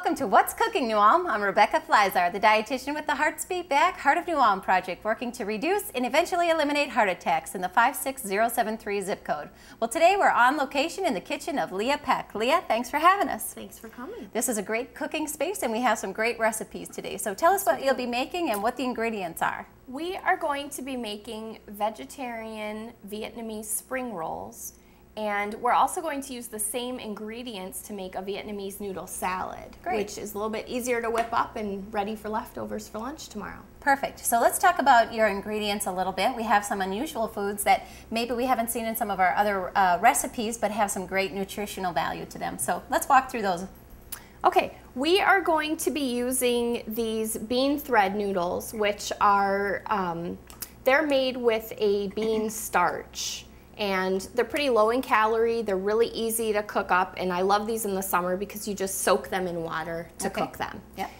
welcome to What's Cooking New Ulm. I'm Rebecca Fleisar, the dietitian with the Hearts Beat Back Heart of New Ulm project, working to reduce and eventually eliminate heart attacks in the 56073 zip code. Well, today we're on location in the kitchen of Leah Peck. Leah, thanks for having us. Thanks for coming. This is a great cooking space and we have some great recipes today. So tell us what you'll be making and what the ingredients are. We are going to be making vegetarian Vietnamese spring rolls. And we're also going to use the same ingredients to make a Vietnamese noodle salad, which is a little bit easier to whip up and ready for leftovers for lunch tomorrow. Perfect. So let's talk about your ingredients a little bit. We have some unusual foods that maybe we haven't seen in some of our other recipes, but have some great nutritional value to them. So let's walk through those. Okay, we are going to be using these bean thread noodles, which are, they're made with a bean starch. And they're pretty low in calorie, they're really easy to cook up, and I love these in the summer because you just soak them in water to cook them. Yep.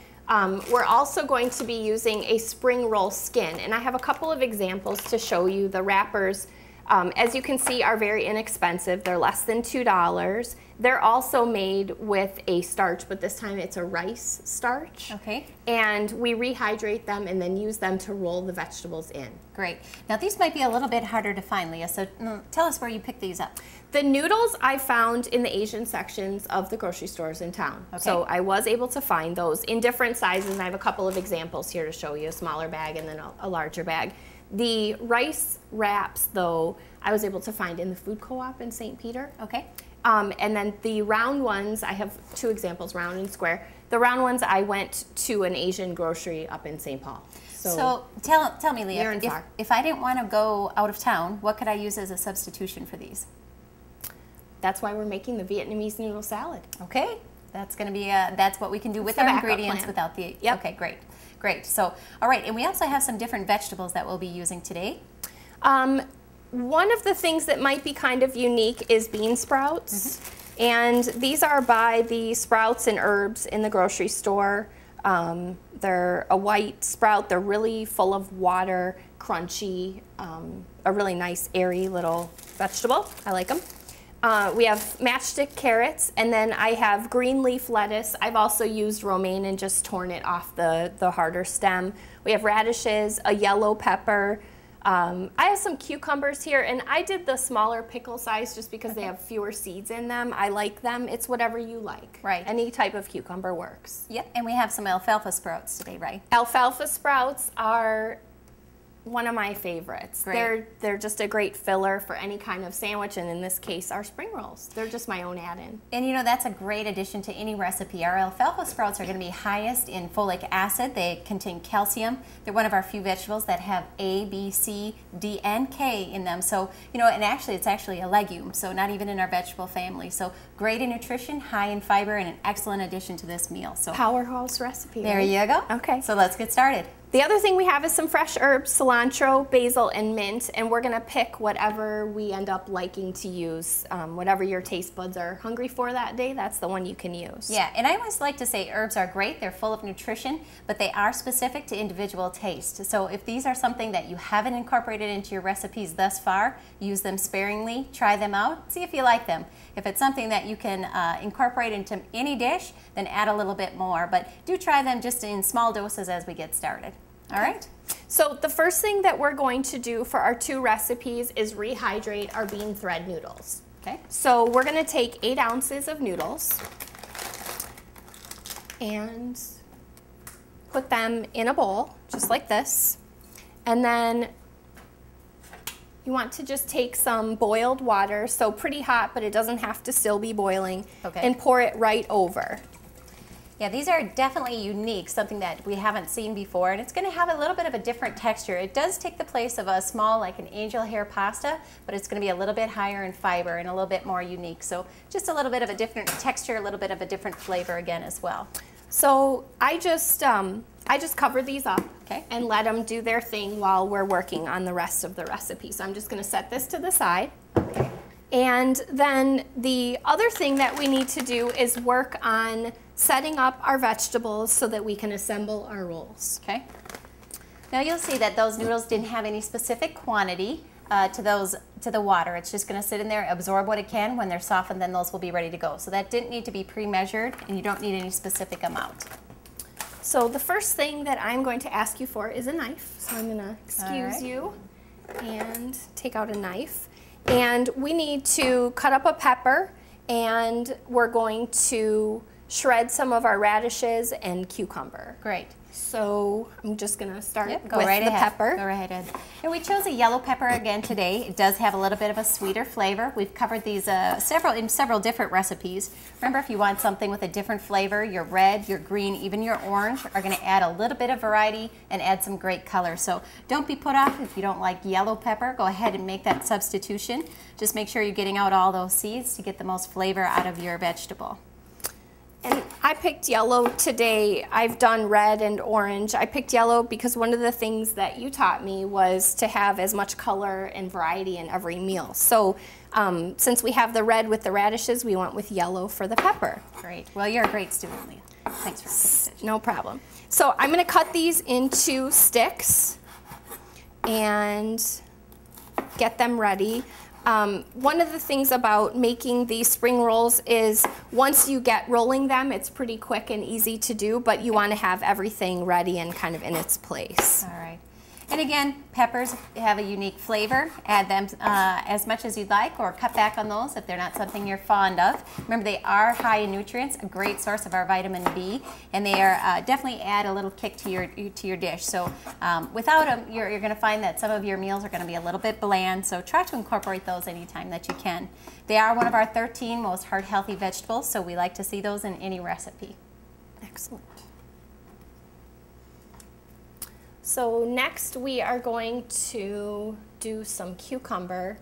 We're also going to be using a spring roll skin, and I have a couple of examples to show you. The wrappers, as you can see, are very inexpensive. They're less than $2. They're also made with a starch, but this time it's a rice starch. Okay. And we rehydrate them and then use them to roll the vegetables in. Great. Now these might be a little bit harder to find, Leah, so tell us where you picked these up. The noodles I found in the Asian sections of the grocery stores in town. Okay. So I was able to find those in different sizes, and I have a couple of examples here to show you, a smaller bag and then a larger bag. The rice wraps, though, I was able to find in the food co-op in St. Peter. Okay. And then the round ones, I have two examples, round and square. The round ones, I went to an Asian grocery up in St. Paul. So tell me, Leah, if I didn't want to go out of town, what could I use as a substitution for these? That's why we're making the Vietnamese noodle salad. Okay. That's going to be, that's what we can do with our ingredients without the, okay, great. Great. So, all right, and we also have some different vegetables that we'll be using today. One of the things that might be kind of unique is bean sprouts. And these are by the Sprouts and Herbs in the grocery store. They're a white sprout. They're really full of water, crunchy, a really nice, airy little vegetable. I like them. We have matchstick carrots, and then I have green leaf lettuce. I've also used romaine and just torn it off the harder stem. We have radishes, a yellow pepper. I have some cucumbers here, and I did the smaller pickle size just because they have fewer seeds in them. I like them. It's whatever you like. Right. Any type of cucumber works. Yep, and we have some alfalfa sprouts today, right? Alfalfa sprouts are one of my favorites. Great. They're just a great filler for any kind of sandwich, and in this case, our spring rolls. They're just my own add-in. And you know, that's a great addition to any recipe. Our alfalfa sprouts are going to be highest in folic acid. They contain calcium. They're one of our few vegetables that have A, B, C, D, and K in them. So, you know, and actually, it's actually a legume, so not even in our vegetable family. So great in nutrition, high in fiber, and an excellent addition to this meal. So powerhouse recipe. There you go. Okay. So let's get started. The other thing we have is some fresh herbs, cilantro, basil, and mint, and we're gonna pick whatever we end up liking to use. Whatever your taste buds are hungry for that day, that's the one you can use. Yeah, and I always like to say herbs are great, they're full of nutrition, but they are specific to individual taste. So if these are something that you haven't incorporated into your recipes thus far, use them sparingly, try them out, see if you like them. If it's something that you can incorporate into any dish, then add a little bit more, but do try them just in small doses as we get started. All right. So the first thing that we're going to do for our two recipes is rehydrate our bean thread noodles. Okay. So we're going to take 8 ounces of noodles and put them in a bowl, just like this. And then you want to just take some boiled water, so pretty hot, but it doesn't have to still be boiling, and pour it right over. Yeah, these are definitely unique, something that we haven't seen before, and it's going to have a little bit of a different texture. It does take the place of a small, like an angel hair pasta, but it's going to be a little bit higher in fiber and a little bit more unique. So just a little bit of a different texture, a little bit of a different flavor again as well. So I just cover these up and let them do their thing while we're working on the rest of the recipe. So I'm just going to set this to the side. Okay. And then the other thing that we need to do is work on setting up our vegetables so that we can assemble our rolls. Okay. Now you'll see that those noodles didn't have any specific quantity. to the water. It's just going to sit in there, absorb what it can. When they're softened, then those will be ready to go. So that didn't need to be pre-measured, and you don't need any specific amount. So the first thing that I'm going to ask you for is a knife. So I'm going to excuse you and take out a knife. And we need to cut up a pepper, and we're going to shred some of our radishes and cucumber. Great. So I'm just going to start with the pepper. Go right ahead. And we chose a yellow pepper again today. It does have a little bit of a sweeter flavor. We've covered these in several different recipes. Remember, if you want something with a different flavor, your red, your green, even your orange are going to add a little bit of variety and add some great color. So don't be put off if you don't like yellow pepper. Go ahead and make that substitution. Just make sure you're getting out all those seeds to get the most flavor out of your vegetable. And I picked yellow today. I've done red and orange. I picked yellow because one of the things that you taught me was to have as much color and variety in every meal. So since we have the red with the radishes, we went with yellow for the pepper. Great. Well, you're a great student, Leah. Thanks for assistance. No problem. So I'm going to cut these into sticks and get them ready. One of the things about making these spring rolls is once you get rolling them, it's pretty quick and easy to do, but you want to have everything ready and kind of in its place. All right. And again, peppers have a unique flavor. Add them as much as you'd like, or cut back on those if they're not something you're fond of. Remember, they are high in nutrients, a great source of our vitamin B, and they are definitely add a little kick to your dish. So without them, you're going to find that some of your meals are going to be a little bit bland. So try to incorporate those anytime that you can. They are one of our 13 most heart-healthy vegetables, so we like to see those in any recipe. Excellent. So next we are going to do some cucumber,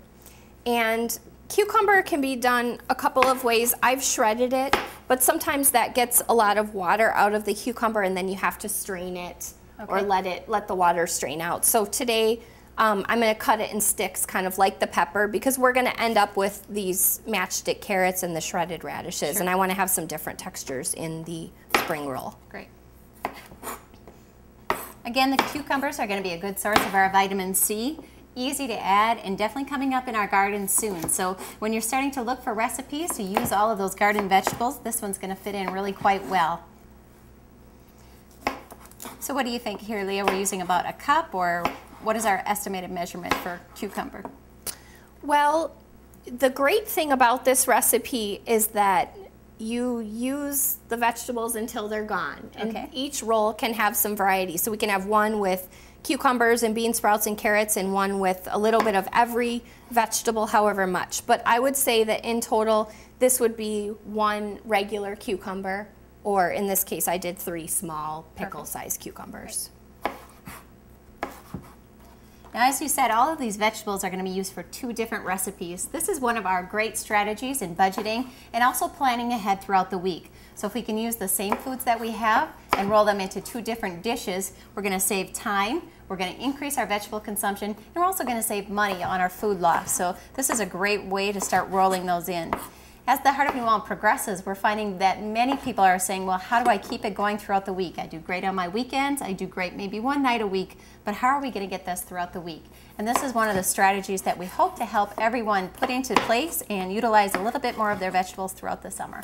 and cucumber can be done a couple of ways. I've shredded it, but sometimes that gets a lot of water out of the cucumber and then you have to strain it or let the water strain out. So today I'm going to cut it in sticks, kind of like the pepper, because we're going to end up with these matchstick carrots and the shredded radishes, and I want to have some different textures in the spring roll. Great. Again, the cucumbers are going to be a good source of our vitamin C. Easy to add and definitely coming up in our garden soon. So when you're starting to look for recipes to use all of those garden vegetables, this one's going to fit in really quite well. So what do you think here, Leah? We're using about a cup, or what is our estimated measurement for cucumber? Well, the great thing about this recipe is that you use the vegetables until they're gone. And each roll can have some variety. So we can have one with cucumbers and bean sprouts and carrots, and one with a little bit of every vegetable, however much. But I would say that in total, this would be one regular cucumber, or in this case, I did 3 small pickle-sized cucumbers. Now, as you said, all of these vegetables are going to be used for 2 different recipes. This is one of our great strategies in budgeting and also planning ahead throughout the week. So if we can use the same foods that we have and roll them into 2 different dishes, we're going to save time, we're going to increase our vegetable consumption, and we're also going to save money on our food loss. So this is a great way to start rolling those in. As the Heart of New Ulm progresses, we're finding that many people are saying, well, how do I keep it going throughout the week? I do great on my weekends, I do great maybe one night a week, but how are we going to get this throughout the week? And this is one of the strategies that we hope to help everyone put into place and utilize a little bit more of their vegetables throughout the summer.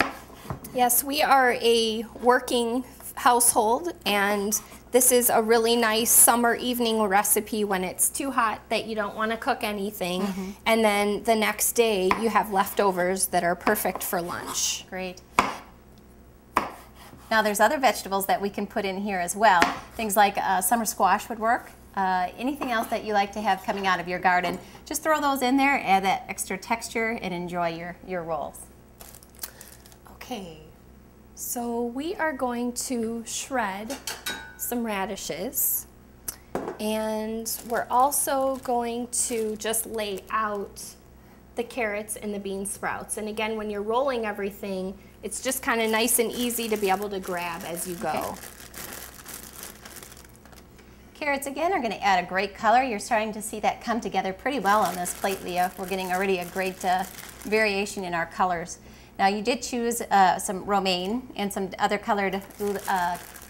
Yes, we are a working household, and this is a really nice summer evening recipe when it's too hot that you don't want to cook anything, and then the next day you have leftovers that are perfect for lunch. Great. Now there's other vegetables that we can put in here as well. Things like summer squash would work. Anything else that you like to have coming out of your garden, just throw those in there, add that extra texture, and enjoy your rolls. Okay, so we are going to shred some radishes, and we're also going to just lay out the carrots and the bean sprouts. And again, when you're rolling everything, it's just kind of nice and easy to be able to grab as you go. Okay. Carrots again are going to add a great color. You're starting to see that come together pretty well on this plate, Leah. We're getting already a great variation in our colors. Now you did choose some romaine and some other colored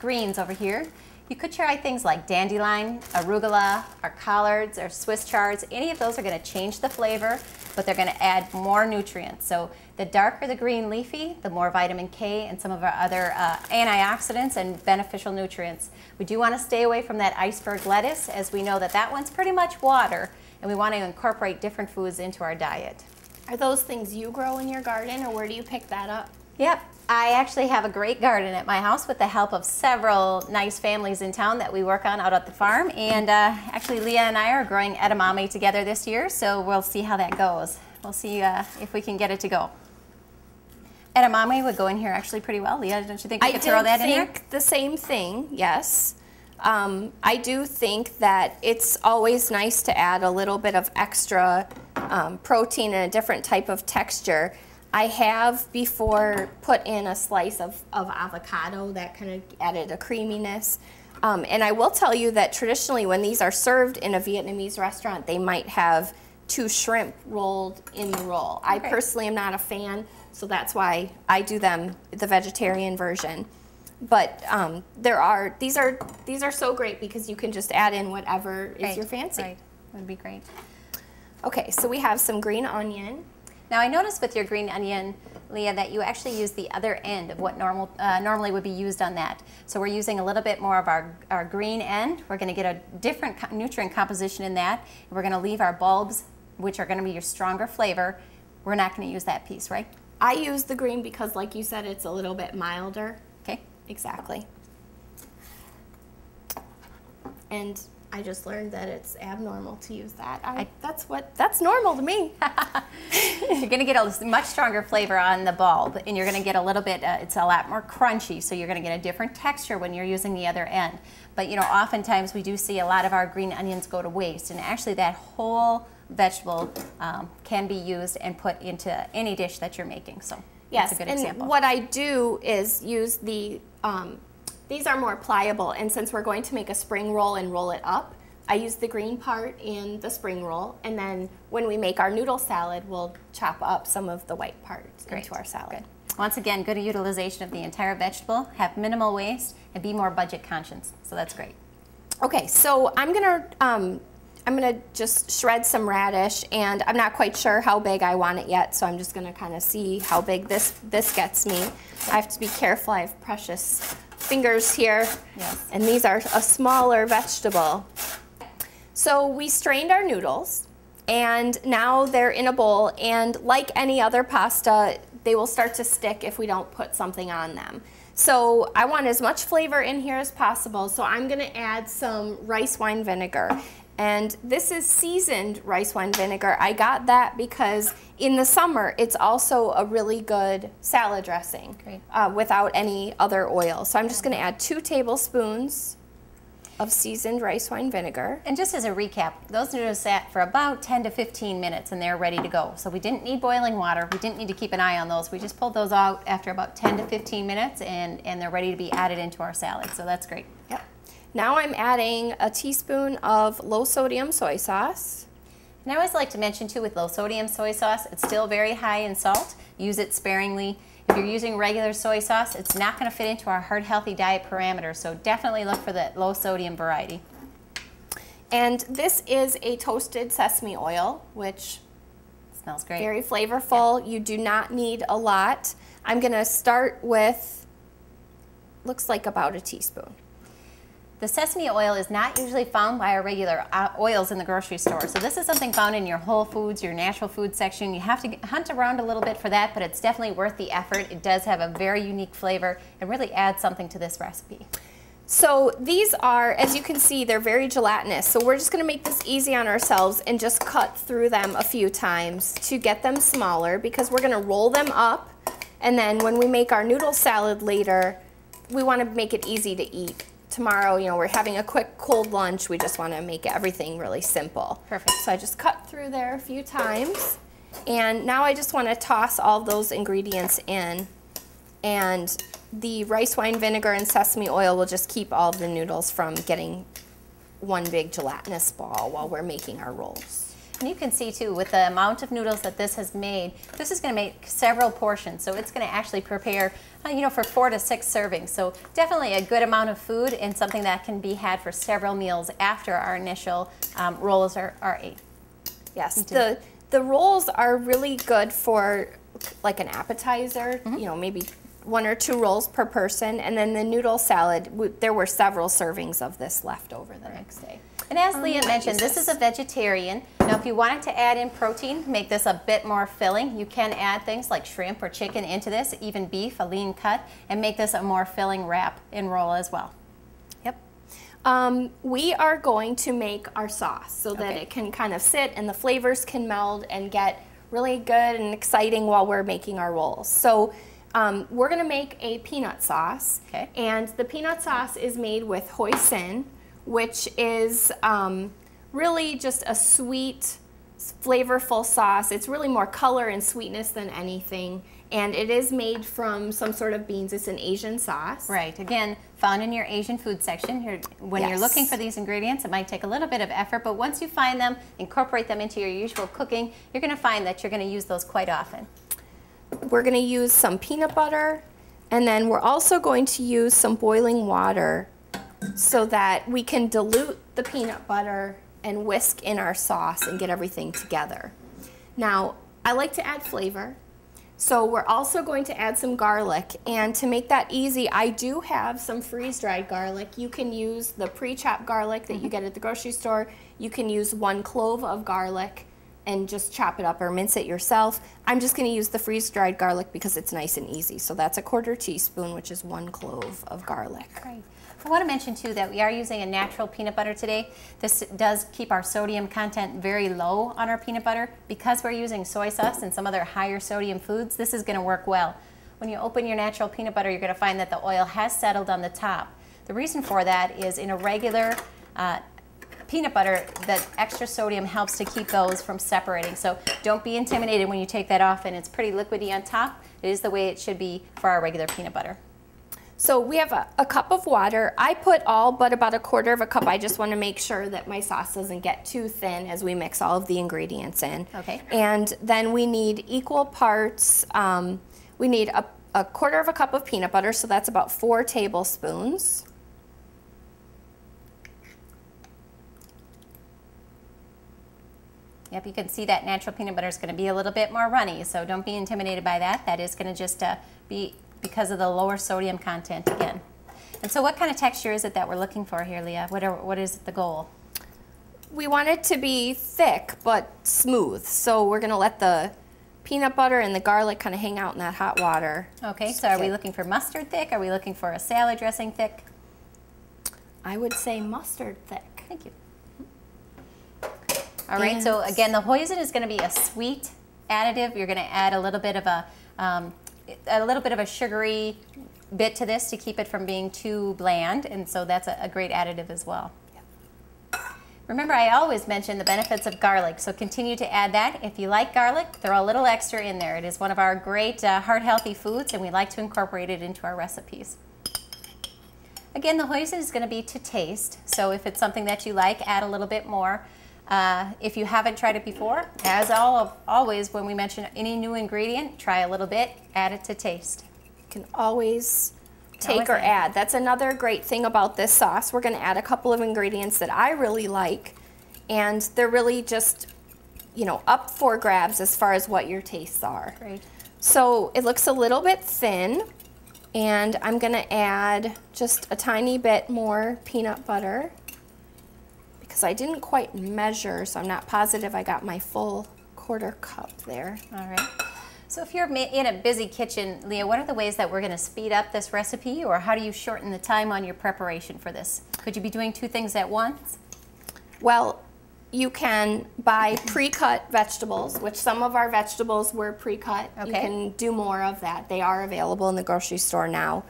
greens over here. You could try things like dandelion, arugula, or collards, or Swiss chards. Any of those are going to change the flavor, but they're going to add more nutrients. So the darker the green leafy, the more vitamin K and some of our other antioxidants and beneficial nutrients. We do want to stay away from that iceberg lettuce, as we know that that one's pretty much water, and we want to incorporate different foods into our diet. Are those things you grow in your garden, or where do you pick that up? Yep. I actually have a great garden at my house with the help of several nice families in town that we work on out at the farm. And actually Leah and I are growing edamame together this year, so we'll see how that goes. We'll see if we can get it to go. Edamame would go in here actually pretty well. Leah, don't you think we could throw that in here? I think the same thing, yes. I do think that it's always nice to add a little bit of extra protein and a different type of texture. I have before put in a slice of avocado that kind of added a creaminess. And I will tell you that traditionally when these are served in a Vietnamese restaurant, they might have 2 shrimp rolled in the roll. Okay. I personally am not a fan, so that's why I do them the vegetarian version. But these are so great because you can just add in whatever is your fancy. Right, would be great. Okay, so we have some green onion. Now I noticed with your green onion, Leah, that you actually use the other end of what normally would be used on that. So we're using a little bit more of our green end. We're going to get a different nutrient composition in that. We're going to leave our bulbs, which are going to be your stronger flavor. We're not going to use that piece, right? I use the green because, like you said, it's a little bit milder. Okay. Exactly. And I just learned that it's abnormal to use that. That's normal to me. You're going to get a much stronger flavor on the bulb, and you're going to get a little bit, it's a lot more crunchy, so you're going to get a different texture when you're using the other end. But you know, oftentimes we do see a lot of our green onions go to waste, and actually that whole vegetable can be used and put into any dish that you're making. So yes, that's a good and example. what I do is use the these are more pliable, and since we're going to make a spring roll and roll it up, I use the green part in the spring roll, and then when we make our noodle salad, we'll chop up some of the white parts into our salad. Good. Once again, good utilization of the entire vegetable, have minimal waste, and be more budget conscious. So that's great. Okay, so I'm gonna just shred some radish, and I'm not quite sure how big I want it yet, so I'm just gonna kind of see how big this gets me. I have to be careful, I have precious fingers here, yes. And these are a smaller vegetable. So we strained our noodles, and now they're in a bowl, and like any other pasta, they will start to stick if we don't put something on them. So I want as much flavor in here as possible, so I'm gonna add some rice wine vinegar. And this is seasoned rice wine vinegar. I got that because in the summer, it's also a really good salad dressing without any other oil. So I'm just gonna add 2 tablespoons of seasoned rice wine vinegar. And just as a recap, those noodles sat for about 10 to 15 minutes and they're ready to go. So we didn't need boiling water. We didn't need to keep an eye on those. We just pulled those out after about 10 to 15 minutes and they're ready to be added into our salad. So that's great. Yep. Now I'm adding a teaspoon of low sodium soy sauce. And I always like to mention too, with low sodium soy sauce, it's still very high in salt. Use it sparingly. If you're using regular soy sauce, it's not going to fit into our heart healthy diet parameters, so definitely look for the low sodium variety. And this is a toasted sesame oil, which smells great. Very flavorful. Yeah. You do not need a lot. I'm going to start with, looks like about a teaspoon. The sesame oil is not usually found by our regular oils in the grocery store. So this is something found in your Whole Foods, your natural food section. You have to hunt around a little bit for that, but it's definitely worth the effort. It does have a very unique flavor and really adds something to this recipe. So these are, as you can see, they're very gelatinous. So we're just gonna make this easy on ourselves and just cut through them a few times to get them smaller, because we're gonna roll them up, and then when we make our noodle salad later, we wanna make it easy to eat. Tomorrow, you know, we're having a quick cold lunch. We just want to make everything really simple. Perfect. So I just cut through there a few times. And now I just want to toss all those ingredients in. And the rice wine vinegar and sesame oil will just keep all the noodles from getting one big gelatinous ball while we're making our rolls. And you can see too, with the amount of noodles that this has made, this is going to make several portions. So it's going to actually prepare, you know, for 4 to 6 servings. So definitely a good amount of food and something that can be had for several meals after our initial rolls are ate. Yes, the rolls are really good for like an appetizer, you know, maybe 1 or 2 rolls per person. And then the noodle salad, there were several servings of this left over the next day. And as Leah mentioned, this is a vegetarian. Now, if you wanted to add in protein, make this a bit more filling, you can add things like shrimp or chicken into this, even beef, a lean cut, and make this a more filling wrap and roll as well. Yep. We are going to make our sauce so that it can kind of sit and the flavors can meld and get really good and exciting while we're making our rolls. So we're going to make a peanut sauce, and the peanut sauce is made with hoisin, which is really just a sweet, flavorful sauce. It's really more color and sweetness than anything, and it is made from some sort of beans. It's an Asian sauce. Right. Again, found in your Asian food section. When you're looking for these ingredients, it might take a little bit of effort, but once you find them, incorporate them into your usual cooking, you're going to find that you're going to use those quite often. We're going to use some peanut butter, and then we're also going to use some boiling water so that we can dilute the peanut butter and whisk in our sauce and get everything together. Now, I like to add flavor, so we're also going to add some garlic, and to make that easy, I do have some freeze-dried garlic. You can use the pre-chopped garlic that you get at the grocery store. You can use 1 clove of garlic and just chop it up or mince it yourself. I'm just going to use the freeze-dried garlic because it's nice and easy. So that's a 1/4 teaspoon, which is 1 clove of garlic. Great. I want to mention too that we are using a natural peanut butter today. This does keep our sodium content very low on our peanut butter. Because we're using soy sauce and some other higher sodium foods, this is going to work well. When you open your natural peanut butter, you're going to find that the oil has settled on the top. The reason for that is in a regular peanut butter, that extra sodium helps to keep those from separating. So don't be intimidated when you take that off and it's pretty liquidy on top. It is the way it should be for our regular peanut butter. So we have a cup of water. I put all but about 1/4 cup. I just want to make sure that my sauce doesn't get too thin as we mix all of the ingredients in. Okay. And then we need equal parts. We need a 1/4 cup of peanut butter, so that's about 4 tablespoons. Yep, you can see that natural peanut butter is going to be a little bit more runny, so don't be intimidated by that. That is going to just be because of the lower sodium content again. And so what kind of texture is it that we're looking for here, Leah? What is the goal? We want it to be thick but smooth, so we're going to let the peanut butter and the garlic kind of hang out in that hot water. Okay, so are we looking for mustard thick? Are we looking for a salad dressing thick? I would say mustard thick. Thank you. All right, so again, the hoisin is going to be a sweet additive. You're going to add a little bit of a sugary bit to this to keep it from being too bland, and so that's a great additive as well. Remember, I always mention the benefits of garlic, so continue to add that. If you like garlic, throw a little extra in there. It is one of our great heart-healthy foods, and we like to incorporate it into our recipes. Again, the hoisin is going to be to taste, so if it's something that you like, add a little bit more. If you haven't tried it before, as always, when we mention any new ingredient, try a little bit, add it to taste. You can always take or add. That's another great thing about this sauce. We're going to add a couple of ingredients that I really like, and they're really just, you know, up for grabs as far as what your tastes are. Great. So it looks a little bit thin, and I'm going to add just a tiny bit more peanut butter, because I didn't quite measure, so I'm not positive I got my full 1/4 cup there. All right. So if you're in a busy kitchen, Leah, what are the ways that we're going to speed up this recipe, or how do you shorten the time on your preparation for this? Could you be doing 2 things at once? Well, you can buy pre-cut vegetables, which some of our vegetables were pre-cut. Okay. You can do more of that. They are available in the grocery store now.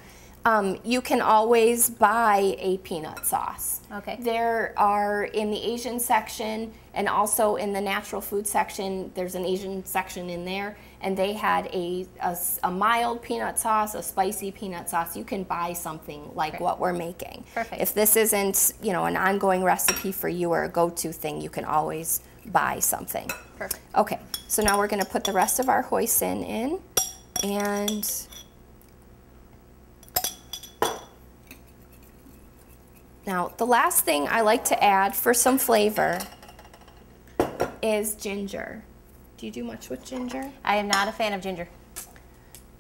You can always buy a peanut sauce. Okay. There are in the Asian section and also in the natural food section, there's an Asian section in there, and they had a mild peanut sauce, a spicy peanut sauce. You can buy something like what we're making. Perfect. If this isn't, you know, an ongoing recipe for you or a go-to thing, you can always buy something. Perfect. Okay, so now we're gonna put the rest of our hoisin in, and now the last thing I like to add for some flavor is ginger. Do you do much with ginger? I am not a fan of ginger.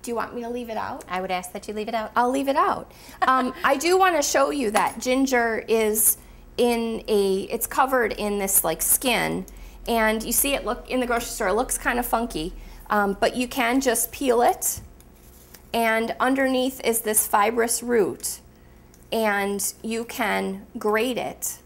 Do you want me to leave it out? I would ask that you leave it out. I'll leave it out. I do want to show you that ginger is it's covered in this like skin, and you see it look in the grocery store, it looks kind of funky, but you can just peel it, and underneath is this fibrous root, and you can grate it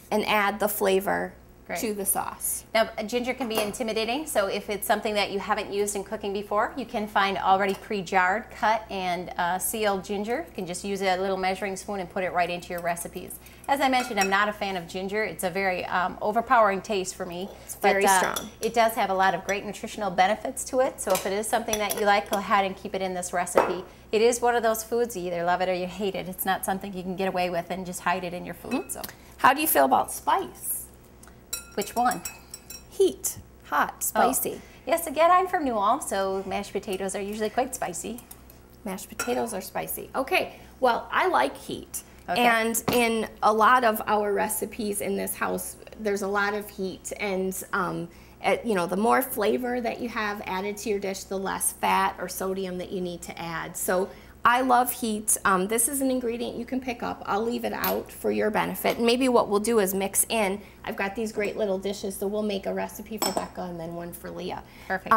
and add the flavor to the sauce. Now, ginger can be intimidating, so if it's something that you haven't used in cooking before, you can find already pre-jarred, cut, and sealed ginger. You can just use a little measuring spoon and put it right into your recipes. As I mentioned, I'm not a fan of ginger. It's a very overpowering taste for me. It's very strong. It does have a lot of great nutritional benefits to it, so if it is something that you like, go ahead and keep it in this recipe. It is one of those foods, you either love it or you hate it. It's not something you can get away with and just hide it in your food. So, how do you feel about spice? Which one? Heat, hot, spicy. Oh. Yes, again, I'm from New Ulm, so mashed potatoes are usually quite spicy. Mashed potatoes are spicy. Okay, well, I like heat. Okay. And in a lot of our recipes in this house, there's a lot of heat, and you know, the more flavor that you have added to your dish, the less fat or sodium that you need to add. So I love heat. This is an ingredient you can pick up. I'll leave it out for your benefit. And maybe what we'll do is mix in. I've got these great little dishes, so we'll make a recipe for Becca and then one for Leah. Perfect.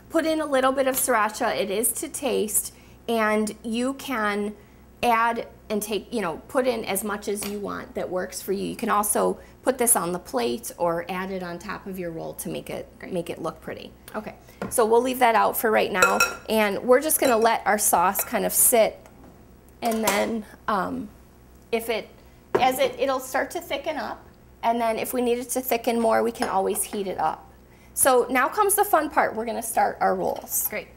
Put in a little bit of sriracha. It is to taste, and you can add and take, you know, put in as much as you want that works for you. You can also put this on the plate or add it on top of your roll to make it look pretty. Okay, so we'll leave that out for right now, and we're just gonna let our sauce kind of sit, and then it'll start to thicken up, and then if we need it to thicken more, we can always heat it up. So now comes the fun part. We're gonna start our rolls. Great.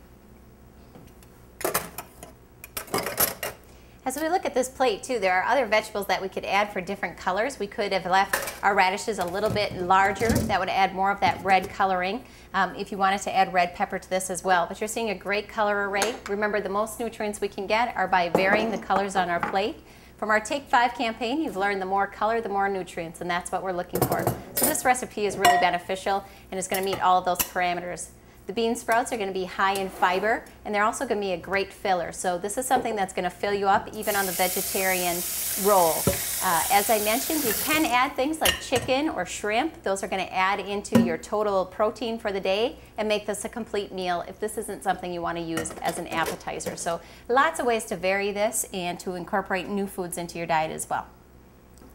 As we look at this plate too, there are other vegetables that we could add for different colors. We could have left our radishes a little bit larger. That would add more of that red coloring. If you wanted to add red pepper to this as well. But you're seeing a great color array. Remember, the most nutrients we can get are by varying the colors on our plate. From our Take 5 campaign, you've learned the more color, the more nutrients, and that's what we're looking for. So this recipe is really beneficial and is going to meet all of those parameters. The bean sprouts are going to be high in fiber, and they're also going to be a great filler. So this is something that's going to fill you up even on the vegetarian roll. As I mentioned, you can add things like chicken or shrimp. Those are going to add into your total protein for the day and make this a complete meal if this isn't something you want to use as an appetizer. So lots of ways to vary this and to incorporate new foods into your diet as well.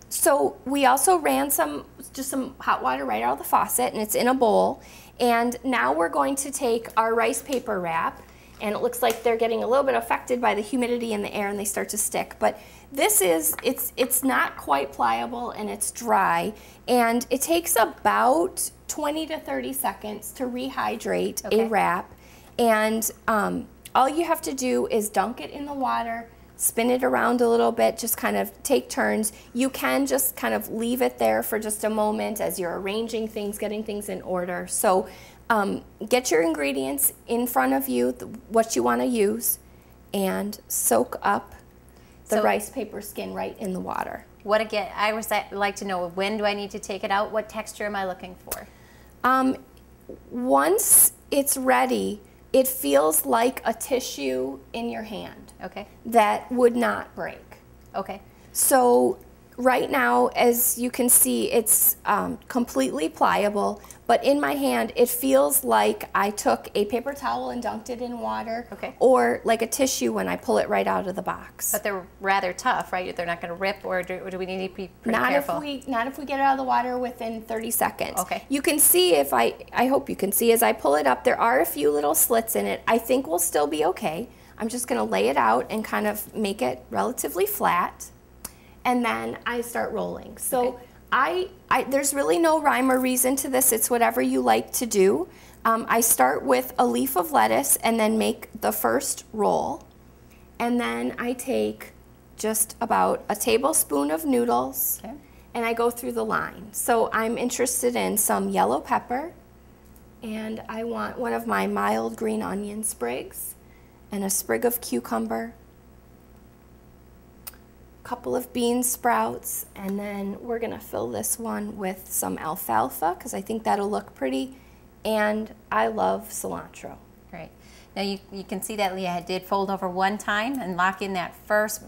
So we also ran just some hot water right out of the faucet, and it's in a bowl. And now we're going to take our rice paper wrap, and it looks like they're getting a little bit affected by the humidity in the air and they start to stick. But this is, it's not quite pliable and it's dry, and it takes about 20 to 30 seconds to rehydrate a wrap. And all you have to do is dunk it in the water, spin it around a little bit, just kind of take turns. You can just kind of leave it there for just a moment as you're arranging things, getting things in order. So get your ingredients in front of you, what you want to use, and soak up the rice paper skin right in the water. What again, I would like to know, when do I need to take it out? What texture am I looking for? Once it's ready, it feels like a tissue in your hand. Okay. That would not break. Okay. So right now, as you can see, it's completely pliable, but in my hand, it feels like I took a paper towel and dunked it in water, or like a tissue when I pull it right out of the box. But they're rather tough, right? They're not going to rip, or do we need to be pretty careful? Not if we get it out of the water within 30 seconds. Okay. You can see, I hope you can see, as I pull it up, there are a few little slits in it. I think we'll still be okay. I'm just going to lay it out and kind of make it relatively flat, and then I start rolling. So there's really no rhyme or reason to this. It's whatever you like to do. I start with a leaf of lettuce and then make the first roll, and then I take just about a tablespoon of noodles, and I go through the line. So I'm interested in some yellow pepper, and I want one of my mild green onion sprigs, and a sprig of cucumber, a couple of bean sprouts, and then we're gonna fill this one with some alfalfa because I think that'll look pretty, and I love cilantro. Great. Now you can see that Leah did fold over one time and lock in that first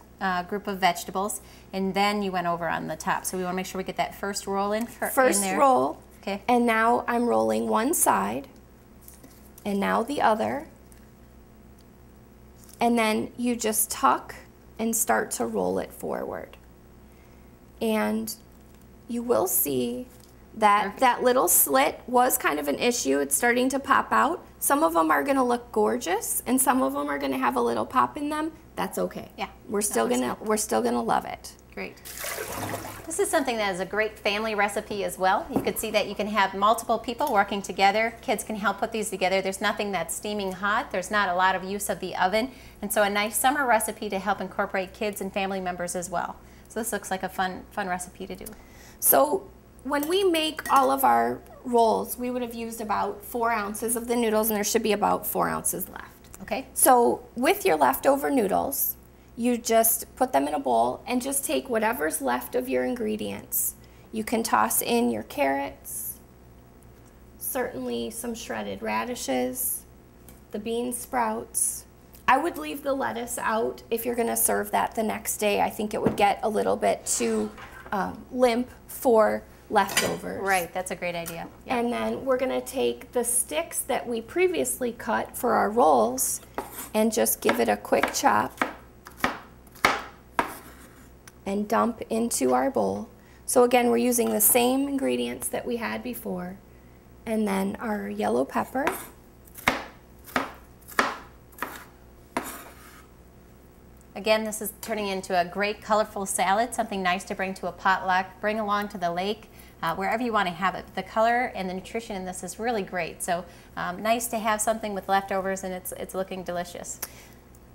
group of vegetables, and then you went over on the top. So we want to make sure we get that first roll in there. First roll, okay. And now I'm rolling one side, and now the other, and then you just tuck and start to roll it forward. And you will see that that little slit was kind of an issue. It's starting to pop out. Some of them are going to look gorgeous, and some of them are going to have a little pop in them. That's okay. Yeah, we're still gonna love it. Great. This is something that is a great family recipe as well. You could see that you can have multiple people working together. Kids can help put these together. There's nothing that's steaming hot. There's not a lot of use of the oven, and so a nice summer recipe to help incorporate kids and family members as well. So this looks like a fun recipe to do. So when we make all of our rolls, we would have used about 4 ounces of the noodles, and there should be about 4 ounces left. Okay. So with your leftover noodles, you just put them in a bowl and just take whatever's left of your ingredients. You can toss in your carrots, certainly some shredded radishes, the bean sprouts. I would leave the lettuce out if you're going to serve that the next day. I think it would get a little bit too limp for leftovers. Right, that's a great idea. Yep. And then we're going to take the sticks that we previously cut for our rolls and just give it a quick chop and dump into our bowl. So again, we're using the same ingredients that we had before. And then our yellow pepper. Again, this is turning into a great colorful salad, something nice to bring to a potluck, bring along to the lake, wherever you want to have it. The color and the nutrition in this is really great. So nice to have something with leftovers, and it's looking delicious.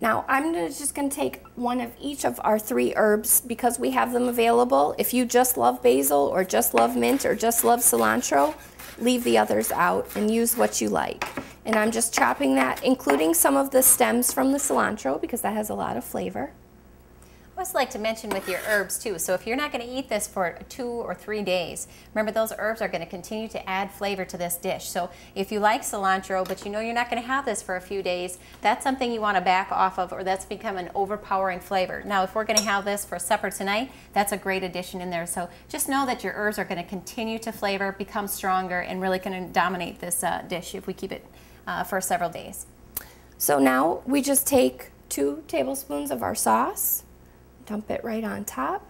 Now I'm just going to take one of each of our 3 herbs because we have them available. If you just love basil or just love mint or just love cilantro, leave the others out and use what you like. And I'm just chopping that, including some of the stems from the cilantro because that has a lot of flavor. I always like to mention with your herbs too, so if you're not going to eat this for 2 or 3 days, remember those herbs are going to continue to add flavor to this dish. So if you like cilantro, but you know you're not going to have this for a few days, that's something you want to back off of, or that's become an overpowering flavor. Now if we're going to have this for supper tonight, that's a great addition in there. So just know that your herbs are going to continue to flavor, become stronger, and really going to dominate this dish if we keep it for several days. So now we just take 2 tablespoons of our sauce, dump it right on top,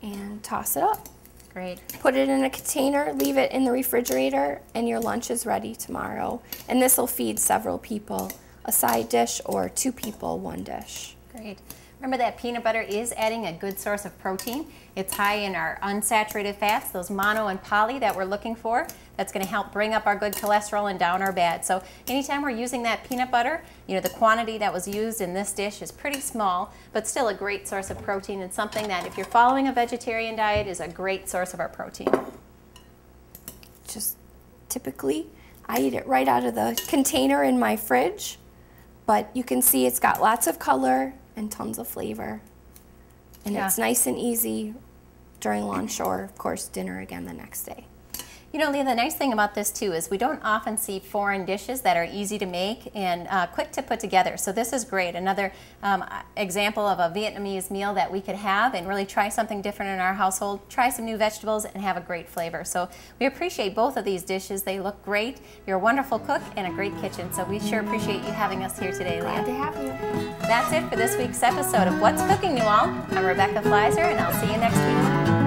and toss it up. Great. Put it in a container, leave it in the refrigerator, and your lunch is ready tomorrow. And this will feed several people a side dish, or 2 people 1 dish. Great. Remember that peanut butter is adding a good source of protein. It's high in our unsaturated fats, those mono and poly that we're looking for. That's going to help bring up our good cholesterol and down our bad. So anytime we're using that peanut butter, you know, the quantity that was used in this dish is pretty small, but still a great source of protein, and something that if you're following a vegetarian diet is a great source of our protein. Just typically, I eat it right out of the container in my fridge, but you can see it's got lots of color and tons of flavor. And it's nice and easy during lunch, or of course dinner again the next day. You know, Leah, the nice thing about this too is we don't often see foreign dishes that are easy to make and quick to put together. So this is great. Another example of a Vietnamese meal that we could have and really try something different in our household. Try some new vegetables and have a great flavor. So we appreciate both of these dishes. They look great. You're a wonderful cook and a great kitchen. So we sure appreciate you having us here today, Leah. Glad to have you. That's it for this week's episode of What's Cooking, You All. I'm Rebecca Fleiser, and I'll see you next week.